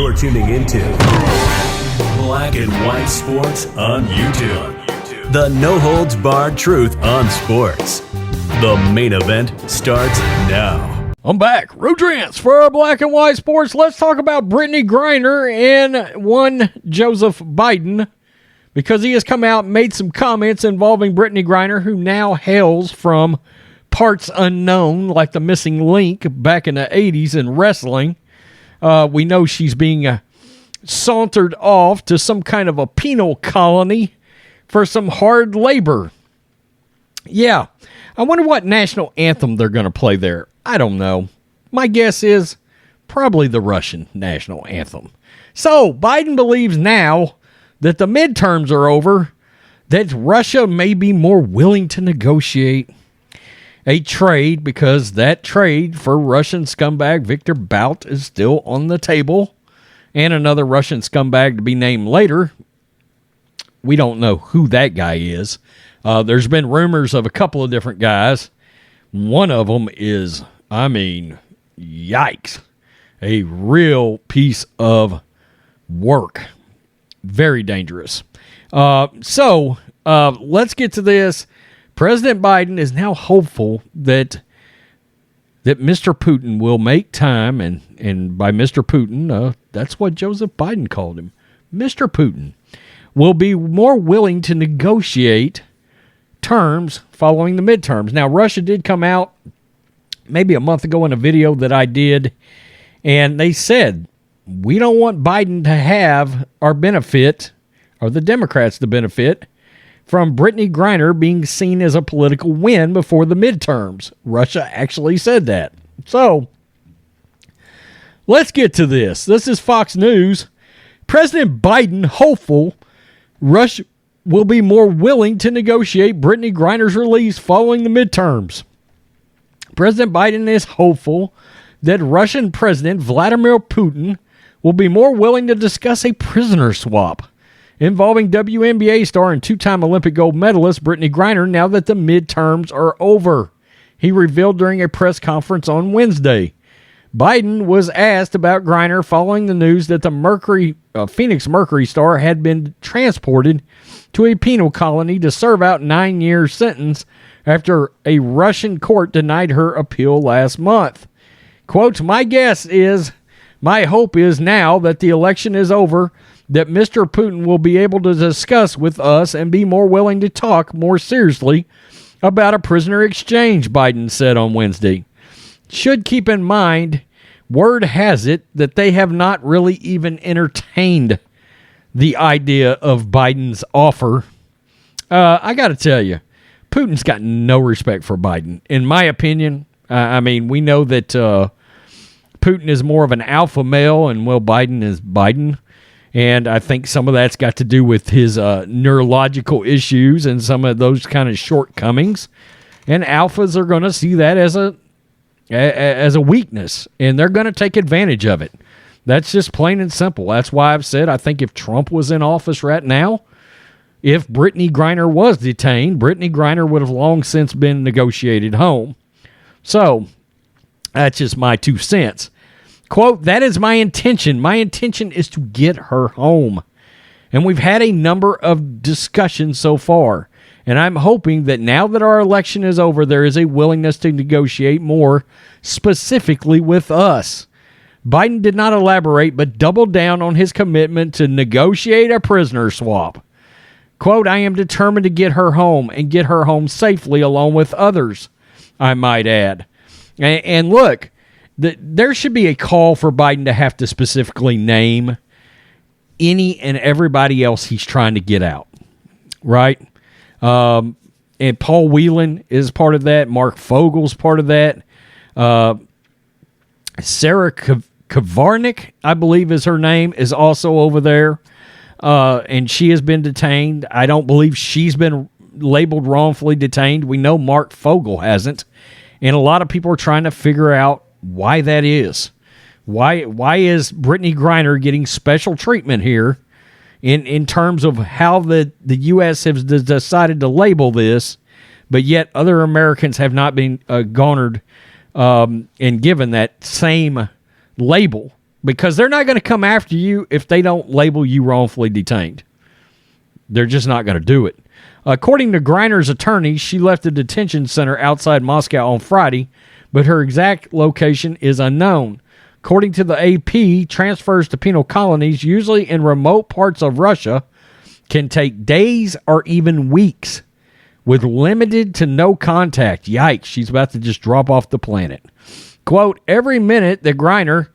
You're tuning into Black and White Sports on YouTube. The no-holds-barred truth on sports. The main event starts now. I'm back. Rodrance for our Black and White Sports. Let's talk about Brittney Griner and one Joseph Biden, because he has come out and made some comments involving Brittney Griner, who now hails from parts unknown, like the missing link back in the 80s in wrestling. We know she's being sauntered off to some kind of a penal colony for some hard labor. Yeah, I wonder what national anthem they're going to play there. I don't know. My guess is probably the Russian national anthem. So, Biden believes now that the midterms are over, that Russia may be more willing to negotiate a trade, because that trade for Russian scumbag Victor Bout is still on the table, and another Russian scumbag to be named later. We don't know who that guy is. There's been rumors of a couple of different guys. One of them is, yikes, a real piece of work. Very dangerous. So let's get to this. President Biden is now hopeful that Mr. Putin will make time, and by Mr. Putin, that's what Joseph Biden called him. Mr. Putin will be more willing to negotiate terms following the midterms. Now, Russia did come out maybe a month ago in a video that I did, and they said, we don't want Biden to have our benefit, or the Democrats to benefit, from Brittney Griner being seen as a political win before the midterms. Russia actually said that. So, let's get to this. This is Fox News. President Biden hopeful Russia will be more willing to negotiate Brittney Griner's release following the midterms. President Biden is hopeful that Russian President Vladimir Putin will be more willing to discuss a prisoner swap involving WNBA star and two-time Olympic gold medalist Brittney Griner now that the midterms are over, he revealed during a press conference on Wednesday. Biden was asked about Griner following the news that the Phoenix Mercury star had been transported to a penal colony to serve out 9-year sentence after a Russian court denied her appeal last month. Quote, my hope is now that the election is over, that Mr. Putin will be able to discuss with us and be more willing to talk more seriously about a prisoner exchange, Biden said on Wednesday. Should keep in mind, word has it that they have not really even entertained the idea of Biden's offer. I got to tell you, Putin's got no respect for Biden. In my opinion, we know that Putin is more of an alpha male, and Biden is Biden. And I think some of that's got to do with his neurological issues and some of those kind of shortcomings. And alphas are going to see that as a weakness, and they're going to take advantage of it. That's just plain and simple. That's why I've said I think if Trump was in office right now, if Brittney Griner was detained, Brittney Griner would have long since been negotiated home. So that's just my 2 cents. Quote, that is my intention. My intention is to get her home. And we've had a number of discussions so far. And I'm hoping that now that our election is over, there is a willingness to negotiate more specifically with us. Biden did not elaborate, but doubled down on his commitment to negotiate a prisoner swap. Quote, I am determined to get her home and get her home safely along with others, I might add. And look, there should be a call for Biden to have to specifically name any and everybody else he's trying to get out, right? And Paul Whelan is part of that. Mark Fogel's part of that. Sarah Kavarnik, I believe is her name, is also over there. And she has been detained. I don't believe she's been labeled wrongfully detained. We know Mark Fogel hasn't. And a lot of people are trying to figure out why that is. Why is Brittney Griner getting special treatment here in terms of how the U.S. has decided to label this, but yet other Americans have not been garnered and given that same label because they're not going to come after you if they don't label you wrongfully detained. They're just not going to do it. According to Griner's attorney, she left the detention center outside Moscow on Friday, but her exact location is unknown. According to the AP, transfers to penal colonies, usually in remote parts of Russia, can take days or even weeks with limited to no contact. Yikes, she's about to just drop off the planet. Quote, every minute that Griner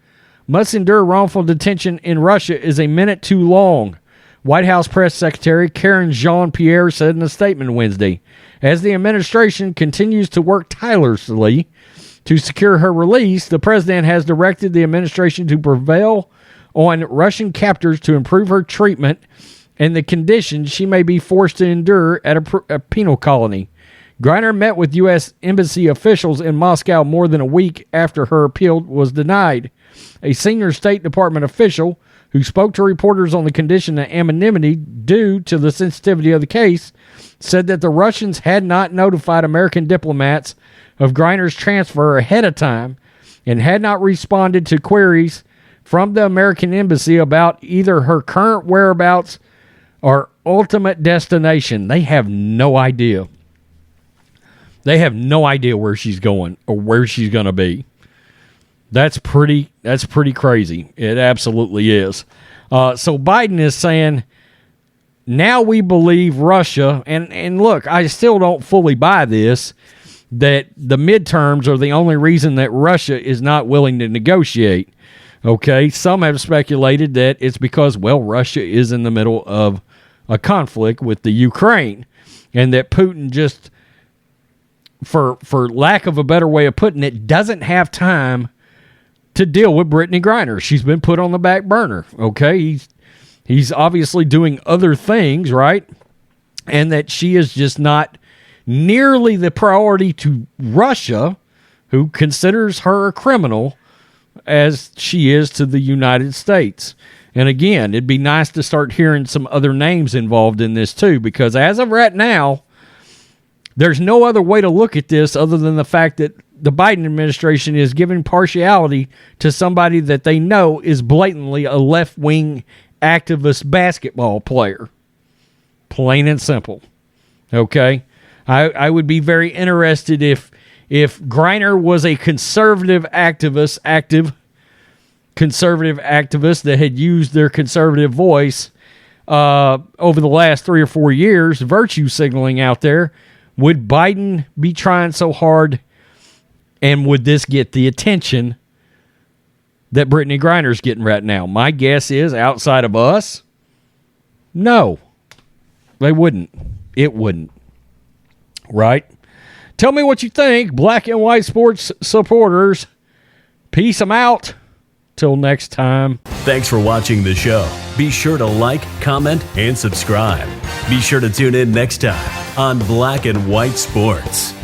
must endure wrongful detention in Russia is a minute too long, White House Press Secretary Karen Jean-Pierre said in a statement Wednesday. As the administration continues to work tirelessly to secure her release, the president has directed the administration to prevail on Russian captors to improve her treatment and the conditions she may be forced to endure at a penal colony. Griner met with U.S. Embassy officials in Moscow more than a week after her appeal was denied. A senior State Department official who spoke to reporters on the condition of anonymity due to the sensitivity of the case said that the Russians had not notified American diplomats of Griner's transfer ahead of time and had not responded to queries from the American embassy about either her current whereabouts or ultimate destination. They have no idea. They have no idea where she's going or where she's going to be. That's pretty crazy. It absolutely is. So Biden is saying, now we believe Russia, and look, I still don't fully buy this, that the midterms are the only reason that Russia is not willing to negotiate. Okay, some have speculated that it's because, well, Russia is in the middle of a conflict with the Ukraine, and that Putin just, for lack of a better way of putting it, doesn't have time to deal with Brittney Griner. She's been put on the back burner, okay? He's obviously doing other things, right? And that she is just not nearly the priority to Russia, who considers her a criminal, as she is to the United States. And again, it'd be nice to start hearing some other names involved in this too, because as of right now, there's no other way to look at this other than the fact that the Biden administration is giving partiality to somebody that they know is blatantly a left-wing activist basketball player. Plain and simple. Okay? I would be very interested if Griner was a conservative activist that had used their conservative voice over the last 3 or 4 years, virtue signaling out there. Would Biden be trying so hard, and would this get the attention that Brittney Griner's getting right now? My guess is, outside of us, no. They wouldn't. It wouldn't. Right? Tell me what you think, black and white sports supporters. Peace 'em out. Till next time. Thanks for watching the show. Be sure to like, comment, and subscribe. Be sure to tune in next time on Black and White Sports.